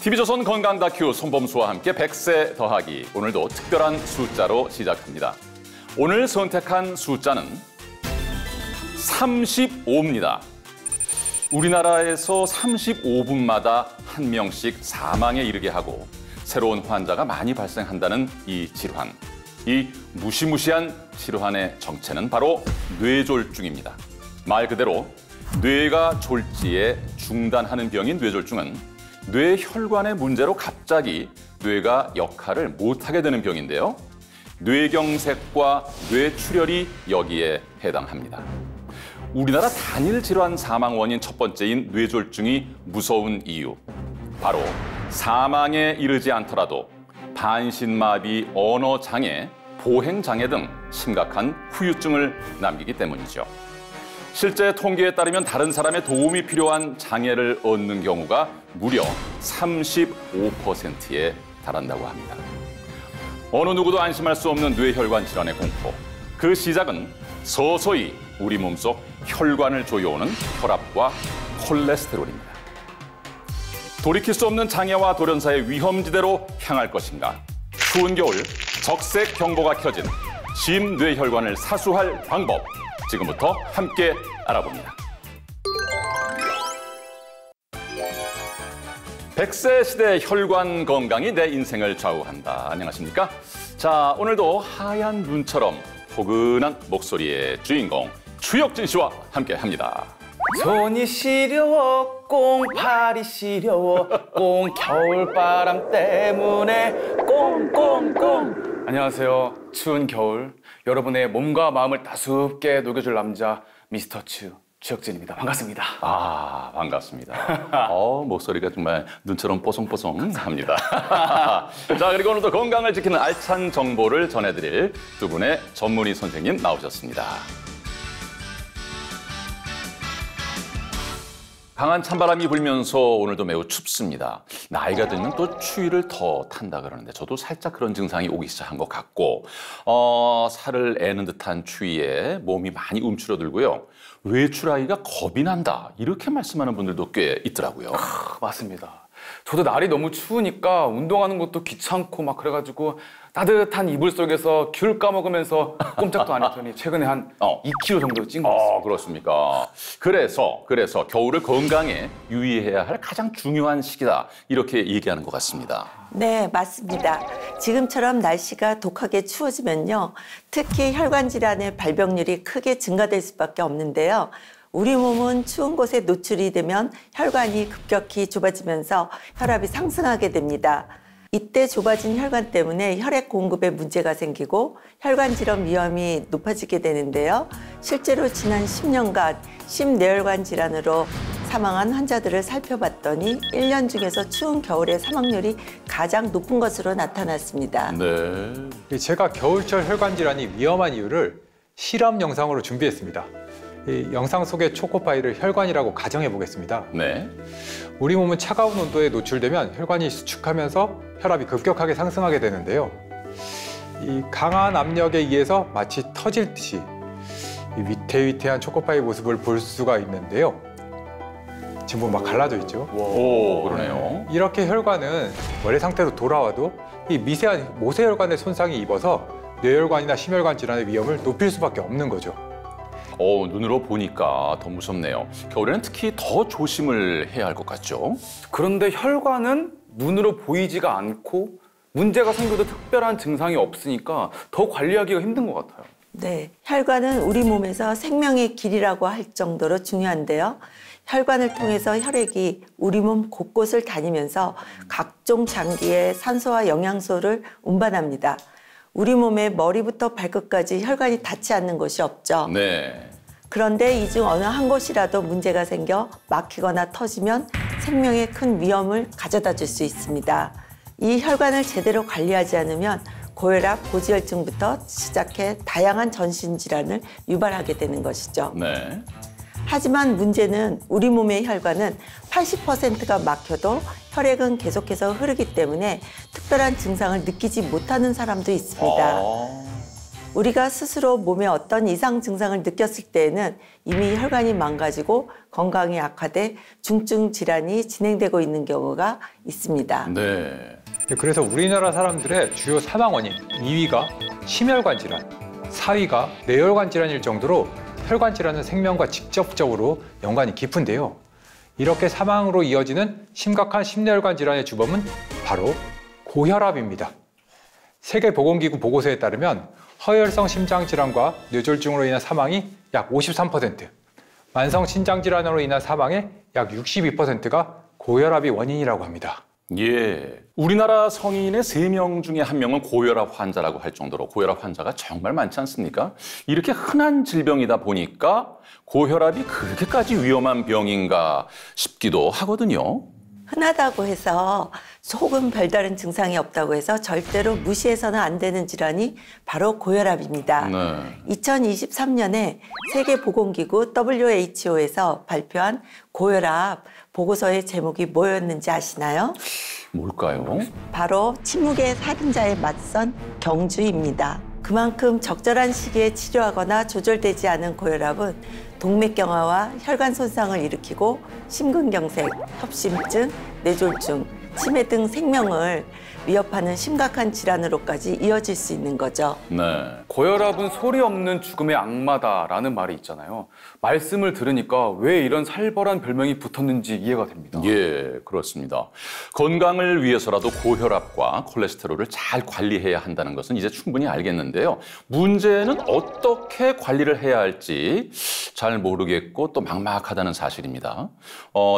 TV조선 건강 다큐 손범수와 함께 100세 더하기. 오늘도 특별한 숫자로 시작합니다. 오늘 선택한 숫자는 35입니다. 우리나라에서 35분마다 한 명씩 사망에 이르게 하고 새로운 환자가 많이 발생한다는 이 질환. 이 무시무시한 질환의 정체는 바로 뇌졸중입니다. 말 그대로 뇌가 졸지에 중단하는 병인 뇌졸중은 뇌혈관의 문제로 갑자기 뇌가 역할을 못하게 되는 병인데요. 뇌경색과 뇌출혈이 여기에 해당합니다. 우리나라 단일 질환 사망 원인 첫 번째인 뇌졸중이 무서운 이유. 바로 사망에 이르지 않더라도 반신마비, 언어장애, 보행장애 등 심각한 후유증을 남기기 때문이죠. 실제 통계에 따르면 다른 사람의 도움이 필요한 장애를 얻는 경우가 무려 35%에 달한다고 합니다. 어느 누구도 안심할 수 없는 뇌혈관 질환의 공포. 그 시작은 서서히 우리 몸속 혈관을 조여오는 혈압과 콜레스테롤입니다. 돌이킬 수 없는 장애와 돌연사의 위험지대로 향할 것인가? 추운 겨울 적색 경보가 켜진 심뇌혈관을 사수할 방법. 지금부터 함께 알아봅니다. 100세 시대 혈관 건강이 내 인생을 좌우한다. 안녕하십니까? 자, 오늘도 하얀 눈처럼 포근한 목소리의 주인공 추혁진 씨와 함께합니다. 손이 시려워 꽁팔이 시려워 꽁 겨울바람 때문에 꽁꽁꽁. 안녕하세요. 추운 겨울 여러분의 몸과 마음을 따숩게 녹여줄 남자 미스터 추혁진입니다. 반갑습니다. 아, 반갑습니다. 목소리가 정말 눈처럼 뽀송뽀송합니다. 자, 그리고 오늘도 건강을 지키는 알찬 정보를 전해드릴 두 분의 전문의 선생님 나오셨습니다. 강한 찬바람이 불면서 오늘도 매우 춥습니다. 나이가 들면 또 추위를 더 탄다 그러는데 저도 살짝 그런 증상이 오기 시작한 것 같고 살을 애는 듯한 추위에 몸이 많이 움츠러들고요. 외출하기가 겁이 난다 이렇게 말씀하는 분들도 꽤 있더라고요. 맞습니다. 저도 날이 너무 추우니까 운동하는 것도 귀찮고 막 그래가지고 따뜻한 이불 속에서 귤 까먹으면서 꼼짝도 안 했더니 최근에 한 2kg 정도 찐 것 같습니다. 그렇습니까? 그래서 겨울을 건강에 유의해야 할 가장 중요한 시기다 이렇게 얘기하는 것 같습니다. 네, 맞습니다. 지금처럼 날씨가 독하게 추워지면요. 특히 혈관 질환의 발병률이 크게 증가될 수밖에 없는데요. 우리 몸은 추운 곳에 노출이 되면 혈관이 급격히 좁아지면서 혈압이 상승하게 됩니다. 이때 좁아진 혈관 때문에 혈액 공급에 문제가 생기고 혈관 질환 위험이 높아지게 되는데요. 실제로 지난 10년간 심뇌혈관 질환으로 사망한 환자들을 살펴봤더니 1년 중에서 추운 겨울에 사망률이 가장 높은 것으로 나타났습니다. 네. 제가 겨울철 혈관 질환이 위험한 이유를 실험 영상으로 준비했습니다. 이 영상 속의 초코파이를 혈관이라고 가정해 보겠습니다. 네. 우리 몸은 차가운 온도에 노출되면 혈관이 수축하면서 혈압이 급격하게 상승하게 되는데요. 이 강한 압력에 의해서 마치 터질 듯이 이 위태위태한 초코파이 모습을 볼 수가 있는데요. 지금 보면 막 갈라져 있죠. 오, 그러네요. 이렇게 혈관은 원래 상태로 돌아와도 이 미세한 모세혈관에 손상이 입어서 뇌혈관이나 심혈관 질환의 위험을 높일 수밖에 없는 거죠. 눈으로 보니까 더 무섭네요. 겨울에는 특히 더 조심을 해야 할 것 같죠? 그런데 혈관은 눈으로 보이지가 않고 문제가 생겨도 특별한 증상이 없으니까 더 관리하기가 힘든 것 같아요. 네, 혈관은 우리 몸에서 생명의 길이라고 할 정도로 중요한데요. 혈관을 통해서 혈액이 우리 몸 곳곳을 다니면서 각종 장기에 산소와 영양소를 운반합니다. 우리 몸의 머리부터 발끝까지 혈관이 닿지 않는 곳이 없죠. 네. 그런데 이 중 어느 한 곳이라도 문제가 생겨 막히거나 터지면 생명에 큰 위험을 가져다 줄 수 있습니다. 이 혈관을 제대로 관리하지 않으면 고혈압, 고지혈증부터 시작해 다양한 전신질환을 유발하게 되는 것이죠. 네. 하지만 문제는 우리 몸의 혈관은 80%가 막혀도 혈액은 계속해서 흐르기 때문에 특별한 증상을 느끼지 못하는 사람도 있습니다. 우리가 스스로 몸에 어떤 이상 증상을 느꼈을 때에는 이미 혈관이 망가지고 건강이 악화돼 중증 질환이 진행되고 있는 경우가 있습니다. 네. 그래서 우리나라 사람들의 주요 사망 원인 2위가 심혈관 질환, 4위가 뇌혈관 질환일 정도로 혈관 질환은 생명과 직접적으로 연관이 깊은데요. 이렇게 사망으로 이어지는 심각한 심뇌혈관 질환의 주범은 바로 고혈압입니다. 세계보건기구 보고서에 따르면 허혈성 심장질환과 뇌졸중으로 인한 사망이 약 53%, 만성 신장질환으로 인한 사망의 약 62%가 고혈압이 원인이라고 합니다. 예. 우리나라 성인의 3명 중에 1명은 고혈압 환자라고 할 정도로 고혈압 환자가 정말 많지 않습니까? 이렇게 흔한 질병이다 보니까 고혈압이 그렇게까지 위험한 병인가 싶기도 하거든요. 흔하다고 해서 혹은 별다른 증상이 없다고 해서 절대로 무시해서는 안 되는 질환이 바로 고혈압입니다. 네. 2023년에 세계보건기구 WHO에서 발표한 고혈압 보고서의 제목이 뭐였는지 아시나요? 뭘까요? 바로 침묵의 살인자에 맞선 경주입니다. 그만큼 적절한 시기에 치료하거나 조절되지 않은 고혈압은 동맥경화와 혈관 손상을 일으키고 심근경색, 협심증, 뇌졸중, 치매 등 생명을 위협하는 심각한 질환으로까지 이어질 수 있는 거죠. 네. 고혈압은 소리 없는 죽음의 악마다라는 말이 있잖아요. 말씀을 들으니까 왜 이런 살벌한 별명이 붙었는지 이해가 됩니다. 예, 그렇습니다. 건강을 위해서라도 고혈압과 콜레스테롤을 잘 관리해야 한다는 것은 이제 충분히 알겠는데요. 문제는 어떻게 관리를 해야 할지 잘 모르겠고 또 막막하다는 사실입니다.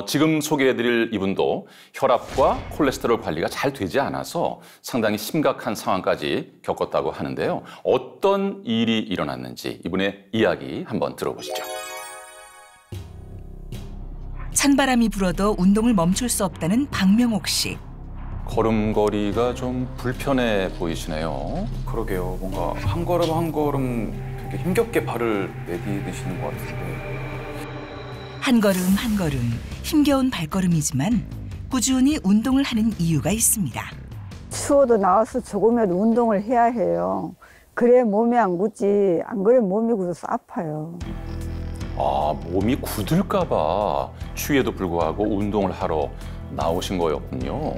지금 소개해드릴 이분도 혈압과 콜레스테롤 관리가 잘 되지 않아서 상당히 심각한 상황까지 겪었다고 하는데요. 어떤 일이 일어났는지 이분의 이야기 한번 들어보시죠. 찬바람이 불어도 운동을 멈출 수 없다는 박명옥 씨. 걸음걸이가 좀 불편해 보이시네요. 그러게요. 뭔가 한 걸음 한 걸음 되게 힘겹게 발을 내디디시는 것 같은데. 한 걸음 한 걸음 힘겨운 발걸음이지만 꾸준히 운동을 하는 이유가 있습니다. 추워도 나와서 조금이라도 운동을 해야 해요. 그래 몸이 안 굳지. 안 그러면 몸이 굳어서 아파요. 아, 몸이 굳을까 봐 추위에도 불구하고 운동을 하러 나오신 거였군요.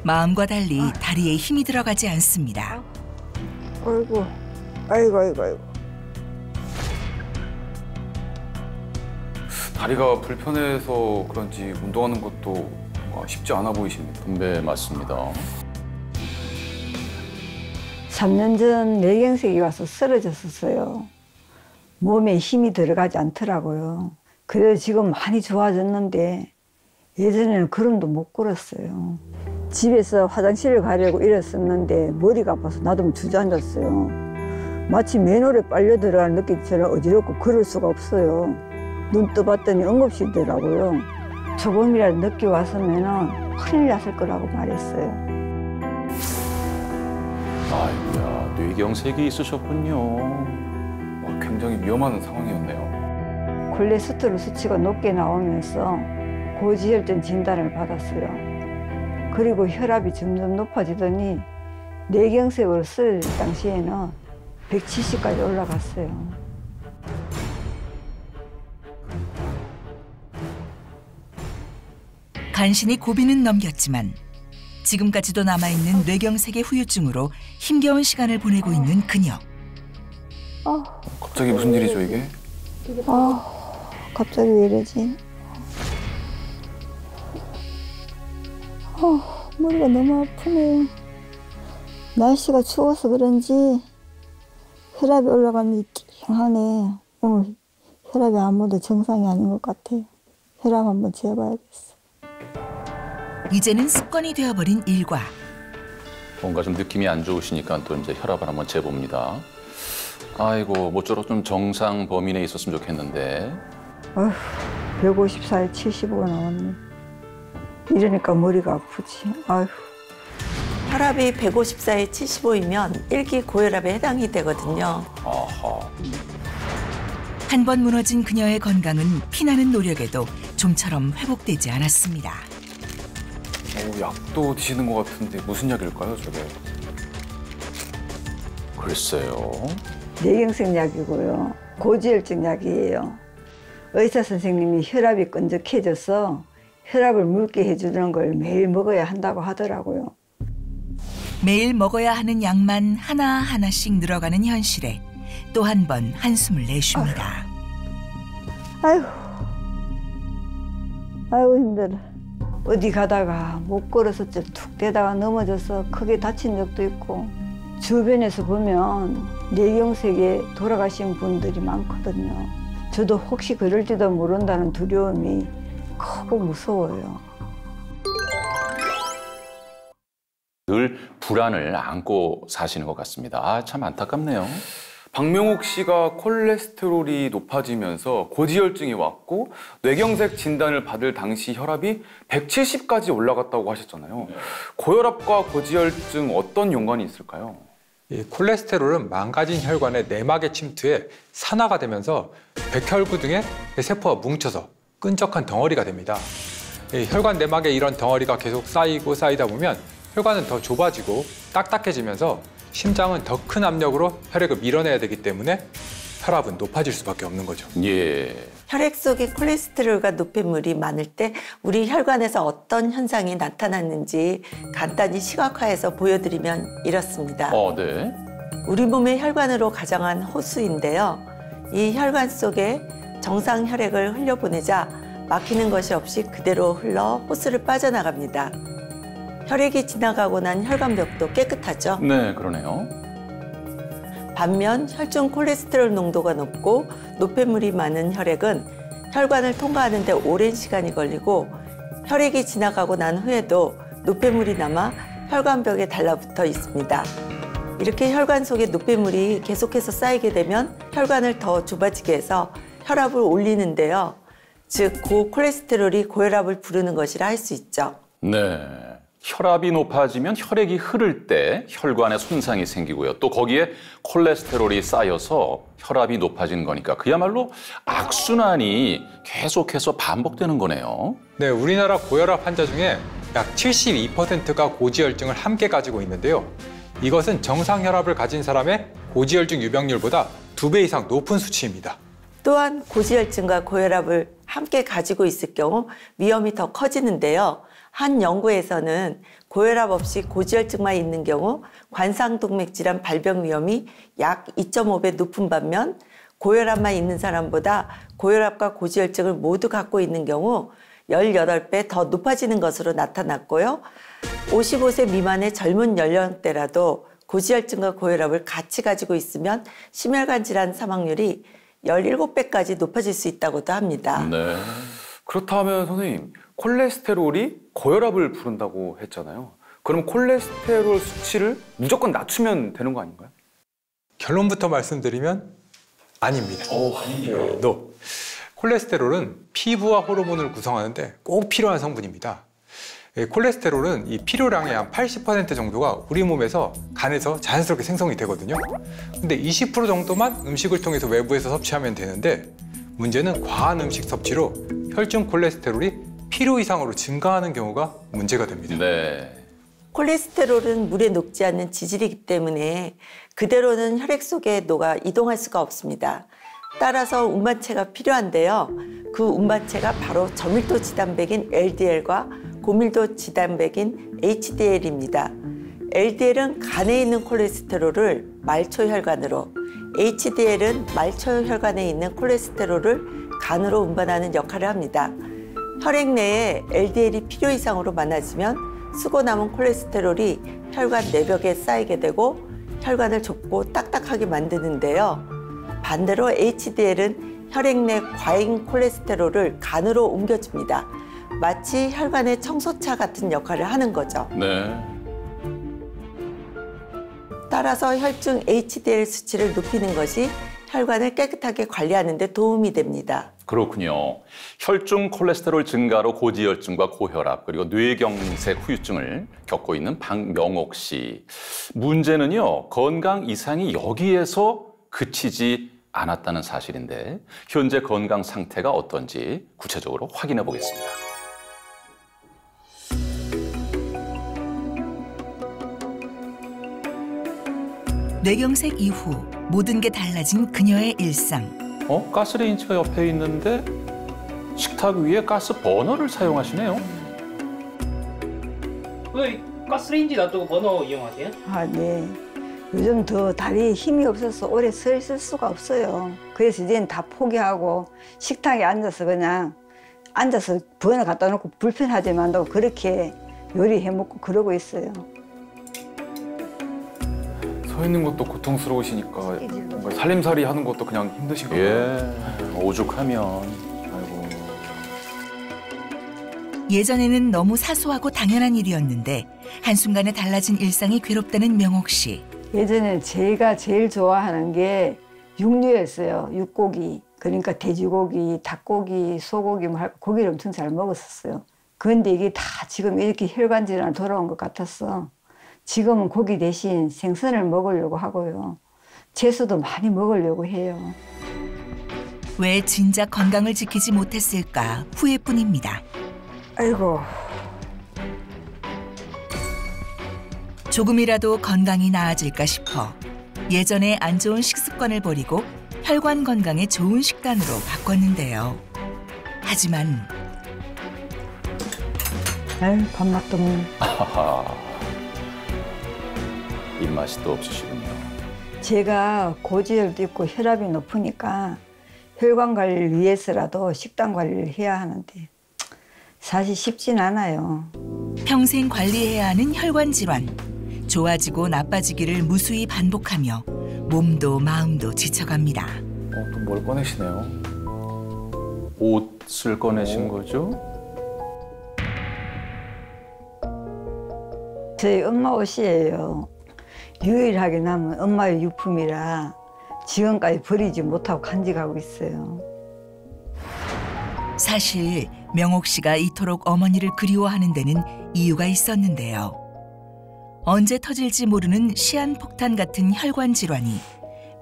마음과 달리 다리에 힘이 들어가지 않습니다. 아이고, 아이고. 다리가 불편해서 그런지 운동하는 것도 쉽지 않아 보이십니다. 네, 맞습니다. 3년 전 뇌경색이 와서 쓰러졌었어요. 몸에 힘이 들어가지 않더라고요. 그래서 지금 많이 좋아졌는데 예전에는 걸음도 못 걸었어요. 집에서 화장실을 가려고 일었었는데 머리가 아파서 나도 주저앉았어요. 마치 맨홀에 빨려 들어가는 느낌처럼 어지럽고 걸을 수가 없어요. 눈 떠봤더니 응급실이더라고요. 조금이라도 늦게 왔으면 큰일 났을 거라고 말했어요. 아이고야, 뇌경색이 있으셨군요. 굉장히 위험한 상황이었네요. 콜레스테롤 수치가 높게 나오면서 고지혈증 진단을 받았어요. 그리고 혈압이 점점 높아지더니 뇌경색으로 쓰러질 당시에는 170까지 올라갔어요. 간신히 고비는 넘겼지만 지금까지도 남아있는 뇌경색의 후유증으로 힘겨운 시간을 보내고 있는 그녀. 갑자기 무슨 일이죠 이게? 갑자기 왜 이러지? 머리가 너무 아프네. 날씨가 추워서 그런지 혈압이 올라가면 띵하네. 오늘 혈압이 아무도 정상이 아닌 것 같아요. 혈압 한번 재봐야겠어. 이제는 습관이 되어버린 일과. 뭔가 좀 느낌이 안 좋으시니까 또 이제 혈압을 한번 재봅니다. 아이고, 모쪼록 좀 정상 범위 내에 있었으면 좋겠는데. 154에 75가 나왔네. 이러니까 머리가 아프지. 아휴. 혈압이 154에 75이면 1기 고혈압에 해당이 되거든요. 아하. 한 번 무너진 그녀의 건강은 피나는 노력에도 좀처럼 회복되지 않았습니다. 약도 드시는 것 같은데 무슨 약일까요, 저게? 글쎄요. 뇌경색 약이고요. 고지혈증 약이에요. 의사 선생님이 혈압이 끈적해져서 혈압을 묽게 해주는 걸 매일 먹어야 한다고 하더라고요. 매일 먹어야 하는 약만 하나하나씩 늘어가는 현실에 또 한 번 한숨을 내쉽니다. 아이고 힘들어. 어디 가다가 못 걸어서 툭 대다가 넘어져서 크게 다친 적도 있고, 주변에서 보면 뇌경색에 돌아가신 분들이 많거든요. 저도 혹시 그럴지도 모른다는 두려움이 크고 무서워요. 늘 불안을 안고 사시는 것 같습니다. 아, 참 안타깝네요. 박명옥 씨가 콜레스테롤이 높아지면서 고지혈증이 왔고 뇌경색 진단을 받을 당시 혈압이 170까지 올라갔다고 하셨잖아요. 고혈압과 고지혈증 어떤 연관이 있을까요? 이 콜레스테롤은 망가진 혈관의 내막에 침투해 산화가 되면서 백혈구 등의 세포와 뭉쳐서 끈적한 덩어리가 됩니다. 이 혈관 내막에 이런 덩어리가 계속 쌓이다 보면 혈관은 더 좁아지고 딱딱해지면서 심장은 더 큰 압력으로 혈액을 밀어내야 되기 때문에 혈압은 높아질 수밖에 없는 거죠. 예. 혈액 속에 콜레스테롤과 노폐물이 많을 때 우리 혈관에서 어떤 현상이 나타났는지 간단히 시각화해서 보여드리면 이렇습니다. 네. 우리 몸의 혈관으로 가정한 호수인데요. 이 혈관 속에 정상 혈액을 흘려보내자 막히는 것이 없이 그대로 흘러 호수를 빠져나갑니다. 혈액이 지나가고 난 혈관벽도 깨끗하죠. 네, 그러네요. 반면 혈중 콜레스테롤 농도가 높고 노폐물이 많은 혈액은 혈관을 통과하는 데 오랜 시간이 걸리고 혈액이 지나가고 난 후에도 노폐물이 남아 혈관벽에 달라붙어 있습니다. 이렇게 혈관 속에 노폐물이 계속해서 쌓이게 되면 혈관을 더 좁아지게 해서 혈압을 올리는데요. 즉, 고콜레스테롤이 고혈압을 부르는 것이라 할 수 있죠. 네. 혈압이 높아지면 혈액이 흐를 때 혈관에 손상이 생기고요. 또 거기에 콜레스테롤이 쌓여서 혈압이 높아지는 거니까 그야말로 악순환이 계속해서 반복되는 거네요. 네, 우리나라 고혈압 환자 중에 약 72%가 고지혈증을 함께 가지고 있는데요. 이것은 정상 혈압을 가진 사람의 고지혈증 유병률보다 2배 이상 높은 수치입니다. 또한 고지혈증과 고혈압을 함께 가지고 있을 경우 위험이 더 커지는데요. 한 연구에서는 고혈압 없이 고지혈증만 있는 경우 관상동맥질환 발병 위험이 약 2.5배 높은 반면 고혈압만 있는 사람보다 고혈압과 고지혈증을 모두 갖고 있는 경우 18배 더 높아지는 것으로 나타났고요. 55세 미만의 젊은 연령대라도 고지혈증과 고혈압을 같이 가지고 있으면 심혈관 질환 사망률이 17배까지 높아질 수 있다고도 합니다. 네. 그렇다면 선생님, 콜레스테롤이 고혈압을 부른다고 했잖아요. 그럼 콜레스테롤 수치를 무조건 낮추면 되는 거 아닌가요? 결론부터 말씀드리면 아닙니다. No. 콜레스테롤은 피부와 호르몬을 구성하는데 꼭 필요한 성분입니다. 콜레스테롤은 이 필요량의 한 80% 정도가 우리 몸에서 간에서 자연스럽게 생성이 되거든요. 근데 20% 정도만 음식을 통해서 외부에서 섭취하면 되는데 문제는 과한 음식 섭취로 혈중 콜레스테롤이 필요 이상으로 증가하는 경우가 문제가 됩니다. 네. 콜레스테롤은 물에 녹지 않는 지질이기 때문에 그대로는 혈액 속에 녹아 이동할 수가 없습니다. 따라서 운반체가 필요한데요. 그 운반체가 바로 저밀도 지단백인 LDL과 고밀도 지단백인 HDL입니다. LDL은 간에 있는 콜레스테롤을 말초혈관으로, HDL은 말초혈관에 있는 콜레스테롤을 간으로 운반하는 역할을 합니다. 혈액 내에 LDL이 필요 이상으로 많아지면 쓰고 남은 콜레스테롤이 혈관 내벽에 쌓이게 되고 혈관을 좁고 딱딱하게 만드는데요. 반대로 HDL은 혈액 내 과잉 콜레스테롤을 간으로 옮겨줍니다. 마치 혈관의 청소차 같은 역할을 하는 거죠. 네. 따라서 혈중 HDL 수치를 높이는 것이 혈관을 깨끗하게 관리하는 데 도움이 됩니다. 그렇군요. 혈중 콜레스테롤 증가로 고지혈증과 고혈압 그리고 뇌경색 후유증을 겪고 있는 박명옥 씨. 문제는요, 건강 이상이 여기에서 그치지 않았다는 사실인데 현재 건강 상태가 어떤지 구체적으로 확인해 보겠습니다. 뇌경색 이후 모든 게 달라진 그녀의 일상. 가스레인지가 옆에 있는데 식탁 위에 가스 버너를 사용하시네요. 왜 가스레인지 놔두고 버너 이용하세요? 아, 네. 요즘 더 다리에 힘이 없어서 오래 서 있을 수가 없어요. 그래서 이제는 다 포기하고 식탁에 앉아서 그냥 앉아서 버너 갖다 놓고 불편하지만 한다고 그렇게 요리해 먹고 그러고 있어요. 서 있는 것도 고통스러우시니까 뭔가 살림살이 하는 것도 그냥 힘드신가 봐요. 예, 오죽하면. 아이고. 예전에는 너무 사소하고 당연한 일이었는데 한순간에 달라진 일상이 괴롭다는 명옥 씨. 예전에 제가 제일 좋아하는 게 육류였어요. 육고기. 그러니까 돼지고기, 닭고기, 소고기, 고기를 엄청 잘 먹었었어요. 그런데 이게 다 지금 이렇게 혈관 질환 돌아온 것 같았어. 지금은 고기 대신 생선을 먹으려고 하고요. 채소도 많이 먹으려고 해요. 왜 진작 건강을 지키지 못했을까 후회뿐입니다. 아이고. 조금이라도 건강이 나아질까 싶어 예전에 안 좋은 식습관을 버리고 혈관 건강에 좋은 식단으로 바꿨는데요. 하지만 아유, 밥맛도 뭐. 아하하. 입맛이 또 없으시군요. 제가 고지혈도 있고 혈압이 높으니까 혈관 관리를 위해서라도 식단 관리를 해야 하는데 사실 쉽진 않아요. 평생 관리해야 하는 혈관 질환. 좋아지고 나빠지기를 무수히 반복하며 몸도 마음도 지쳐갑니다. 또 뭘 꺼내시네요. 옷을 꺼내신 거죠? 저희 엄마 옷이에요. 유일하게 남은 엄마의 유품이라 지금까지 버리지 못하고 간직하고 있어요. 사실 명옥 씨가 이토록 어머니를 그리워하는 데는 이유가 있었는데요. 언제 터질지 모르는 시한폭탄 같은 혈관 질환이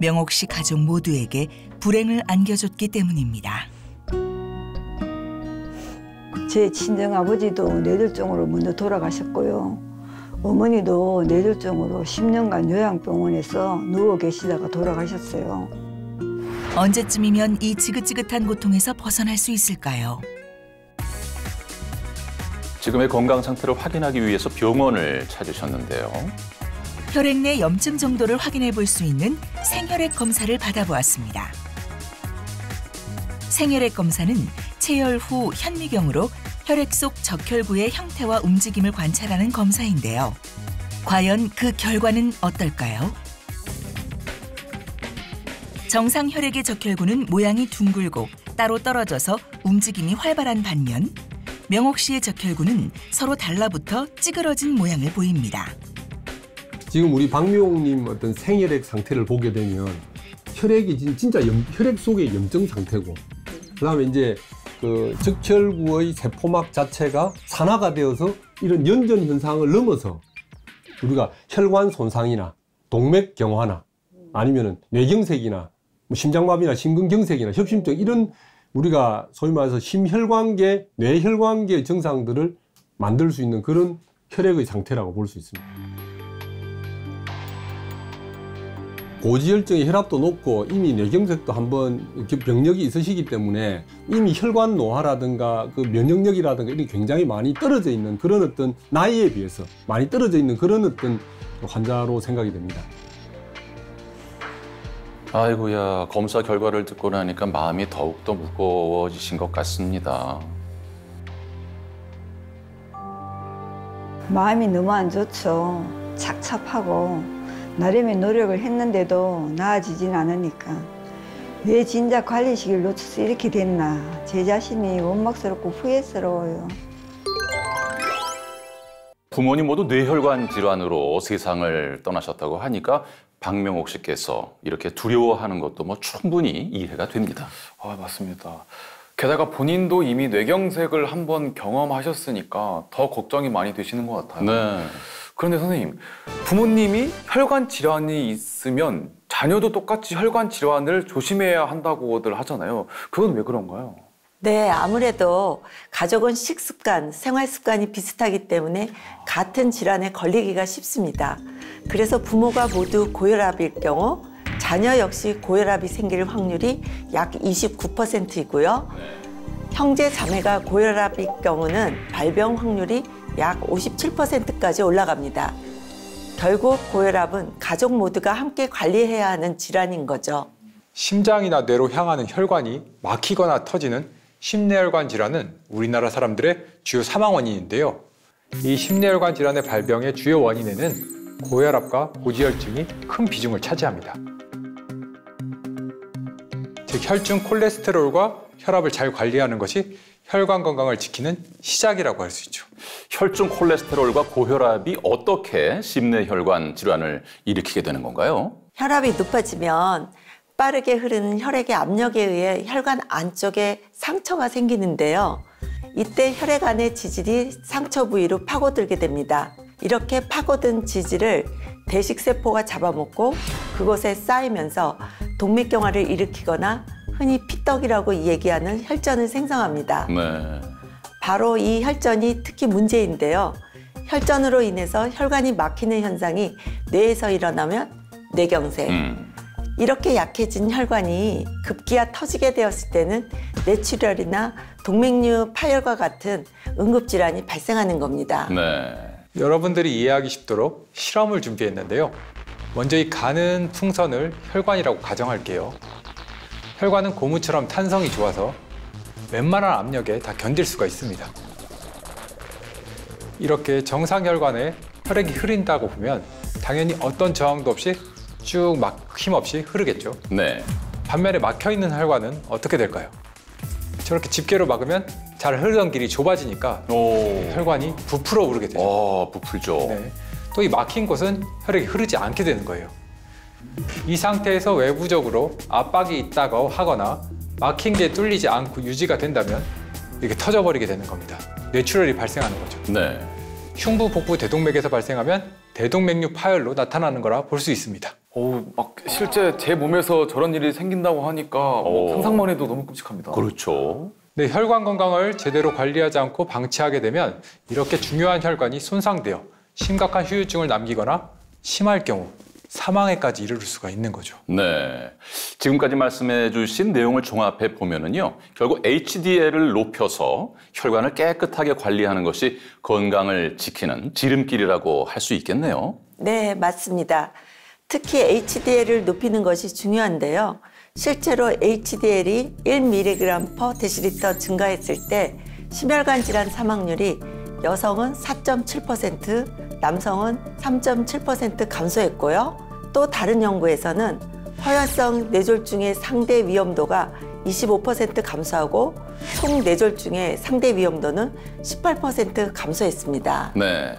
명옥 씨 가족 모두에게 불행을 안겨줬기 때문입니다. 제 친정아버지도 뇌졸중으로 먼저 돌아가셨고요. 어머니도 뇌졸중으로 10년간 요양병원에서 누워 계시다가 돌아가셨어요. 언제쯤이면 이 지긋지긋한 고통에서 벗어날 수 있을까요? 지금의 건강 상태를 확인하기 위해서 병원을 찾으셨는데요. 혈액 내 염증 정도를 확인해 볼 수 있는 생혈액 검사를 받아보았습니다. 생혈액 검사는 체열 후 현미경으로 혈액 속 적혈구의 형태와 움직임을 관찰하는 검사인데요. 과연 그 결과는 어떨까요? 정상 혈액의 적혈구는 모양이 둥글고 따로 떨어져서 움직임이 활발한 반면 명옥 씨의 적혈구는 서로 달라붙어 찌그러진 모양을 보입니다. 지금 우리 박명옥님 어떤 생혈액 상태를 보게 되면 혈액이 진짜 혈액 속의 염증 상태고, 그다음에 이제 그 적혈구의 세포막 자체가 산화가 되어서 이런 연전 현상을 넘어서 우리가 혈관 손상이나 동맥 경화나 아니면은 뇌경색이나 뭐 심장마비나 심근경색이나 협심증 이런 우리가 소위 말해서 심혈관계, 뇌혈관계 증상들을 만들 수 있는 그런 혈액의 상태라고 볼 수 있습니다. 고지혈증의 혈압도 높고 이미 뇌경색도 한번 병력이 있으시기 때문에 이미 혈관 노화라든가 그 면역력이라든가 이런 굉장히 많이 떨어져 있는 그런 어떤 나이에 비해서 많이 떨어져 있는 그런 어떤 환자로 생각이 됩니다. 아이고야, 검사 결과를 듣고 나니까 마음이 더욱더 무거워지신 것 같습니다. 마음이 너무 안 좋죠. 착잡하고 나름의 노력을 했는데도 나아지진 않으니까 왜 진작 관리 시기를 놓쳐서 이렇게 됐나, 제 자신이 원망스럽고 후회스러워요. 부모님 모두 뇌혈관 질환으로 세상을 떠나셨다고 하니까 박명옥 씨께서 이렇게 두려워하는 것도 뭐 충분히 이해가 됩니다. 아, 맞습니다. 게다가 본인도 이미 뇌경색을 한번 경험하셨으니까 더 걱정이 많이 되시는 것 같아요. 네. 그런데 선생님, 부모님이 혈관 질환이 있으면 자녀도 똑같이 혈관 질환을 조심해야 한다고들 하잖아요. 그건 왜 그런가요? 네, 아무래도 가족은 식습관, 생활 습관이 비슷하기 때문에 같은 질환에 걸리기가 쉽습니다. 그래서 부모가 모두 고혈압일 경우 자녀 역시 고혈압이 생길 확률이 약 29%이고요. 형제 자매가 고혈압일 경우는 발병 확률이 약 57%까지 올라갑니다. 결국 고혈압은 가족 모두가 함께 관리해야 하는 질환인 거죠. 심장이나 뇌로 향하는 혈관이 막히거나 터지는 심내혈관 질환은 우리나라 사람들의 주요 사망 원인인데요. 이 심내혈관 질환의 발병의 주요 원인에는 고혈압과 고지혈증이 큰 비중을 차지합니다. 즉, 혈중 콜레스테롤과 혈압을 잘 관리하는 것이 혈관 건강을 지키는 시작이라고 할 수 있죠. 혈중 콜레스테롤과 고혈압이 어떻게 심내혈관 질환을 일으키게 되는 건가요? 혈압이 높아지면 빠르게 흐르는 혈액의 압력에 의해 혈관 안쪽에 상처가 생기는데요. 이때 혈액 안의 지질이 상처 부위로 파고들게 됩니다. 이렇게 파고든 지질을 대식세포가 잡아먹고 그곳에 쌓이면서 동맥경화를 일으키거나 흔히 피떡이라고 얘기하는 혈전을 생성합니다. 네. 바로 이 혈전이 특히 문제인데요. 혈전으로 인해서 혈관이 막히는 현상이 뇌에서 일어나면 뇌경색. 이렇게 약해진 혈관이 급기야 터지게 되었을 때는 뇌출혈이나 동맥류 파열과 같은 응급질환이 발생하는 겁니다. 네. 여러분들이 이해하기 쉽도록 실험을 준비했는데요. 먼저 이 가는 풍선을 혈관이라고 가정할게요. 혈관은 고무처럼 탄성이 좋아서 웬만한 압력에 다 견딜 수가 있습니다. 이렇게 정상 혈관에 혈액이 흐른다고 보면 당연히 어떤 저항도 없이 쭉 막 힘없이 흐르겠죠. 네. 반면에 막혀있는 혈관은 어떻게 될까요? 저렇게 집게로 막으면 잘 흐르던 길이 좁아지니까 혈관이 부풀어 오르게 되죠. 부풀죠. 네. 또 이 막힌 곳은 혈액이 흐르지 않게 되는 거예요. 이 상태에서 외부적으로 압박이 있다고 하거나 막힌 게 뚫리지 않고 유지가 된다면 이렇게 터져버리게 되는 겁니다. 뇌출혈이 발생하는 거죠. 네. 흉부, 복부, 대동맥에서 발생하면 대동맥류 파열로 나타나는 거라 볼 수 있습니다. 막 실제 제 몸에서 저런 일이 생긴다고 하니까 상상만 해도 너무 끔찍합니다. 그렇죠. 네, 혈관 건강을 제대로 관리하지 않고 방치하게 되면 이렇게 중요한 혈관이 손상되어 심각한 후유증을 남기거나 심할 경우 사망에까지 이르를 수가 있는 거죠. 네. 지금까지 말씀해 주신 내용을 종합해 보면은요. 결국 HDL을 높여서 혈관을 깨끗하게 관리하는 것이 건강을 지키는 지름길이라고 할 수 있겠네요. 네, 맞습니다. 특히 HDL을 높이는 것이 중요한데요. 실제로 HDL이 1mg/dL 증가했을 때 심혈관 질환 사망률이 여성은 4.7%, 남성은 3.7% 감소했고요. 또 다른 연구에서는 허혈성 뇌졸중의 상대 위험도가 25% 감소하고 총 뇌졸중의 상대 위험도는 18% 감소했습니다. 네.